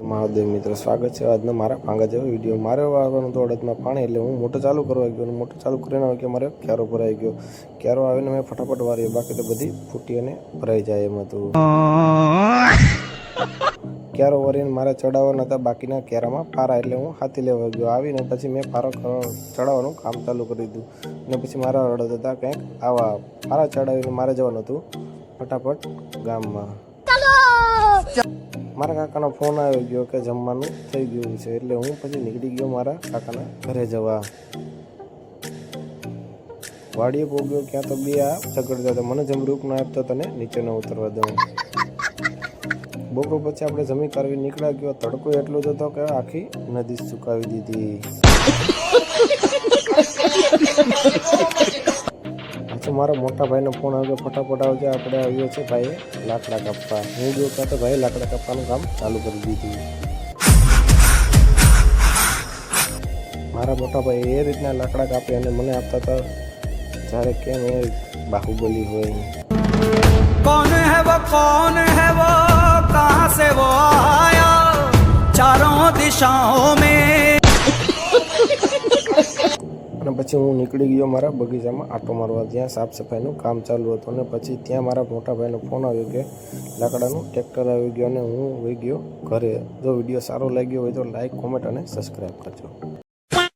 મહાદેવ મિત્રો, સ્વાગત છે આજનો મારા પાંગા જેવો વિડીયો. મારે આવવાનું તો અડદમાં પાણી, એટલે હું મોટર ચાલુ કરવા ગયો અને મોટર ચાલુ કરીને આવે કે મારે ક્યારો ભરાઈ ગયો. ક્યારો આવીને મેં ફટાફટ વાર્યો, બાકી તો બધી ફૂટી અને ભરાઈ જાય એમ હતું. ક્યારો વારીને મારે ચડાવવાના હતા બાકીના ક્યારામાં પારા, એટલે હું હાથી લેવા ગયો. આવીને પછી મેં પારો ચડાવવાનું કામ ચાલુ કરી દીધું અને પછી મારા અડદ હતા કંઈક આવા પારા ચડાવીને મારે જવાનું હતું ફટાફટ ગામમાં. મારા કાકાનો ફોન આવી ગયો કે જમવાનું થઈ ગયું છે, એટલે હું પછી નીકળી ગયો મારા કાકાના ઘરે જવા. વાડીએ પહોંચ્યો, ક્યાં તો બે આ ઝઘડતા હતા. મને જેમ રૂપ ના આપતો તને નીચે ન ઉતરવા દઉં. બપોર પછી આપણે જમી કરવી નીકળ્યા ગયો. તડકો એટલો જ હતો કે આખી નદી સુકાવી દીધી. પછી મારા મોટા ભાઈનો ફોન આવ્યો, ફટાફટ આવજે, આપણે આવ્યો છે ભાઈ લાકડા કાપવા. હું જો ત્યાં તો ભાઈ લાકડા કાપવાનું કામ ચાલુ કરી દીધું. મારા મોટા ભાઈ એ રીતના લાકડા કાપી અને મને આપતા હતા જ્યારે કેમ એ બાહુબલી હોય. कौन है वो कहाँ से वो आया चारों दिशाओं में. અને પછી હું નીકળી ગયો મારા બગીચામાં આટો મારવા. ત્યાં સાફ સફાઈનું કામ ચાલુ હતું અને પછી ત્યાં મારા મોટા ભાઈનો ફોન આવ્યો કે લાકડાનું ટ્રેક્ટર આવી ગયો અને હું વહી ગયો ઘરે. જો વિડીયો સારો લાગ્યો હોય તો લાઈક, કોમેન્ટ અને સબસ્ક્રાઈબ કરજો.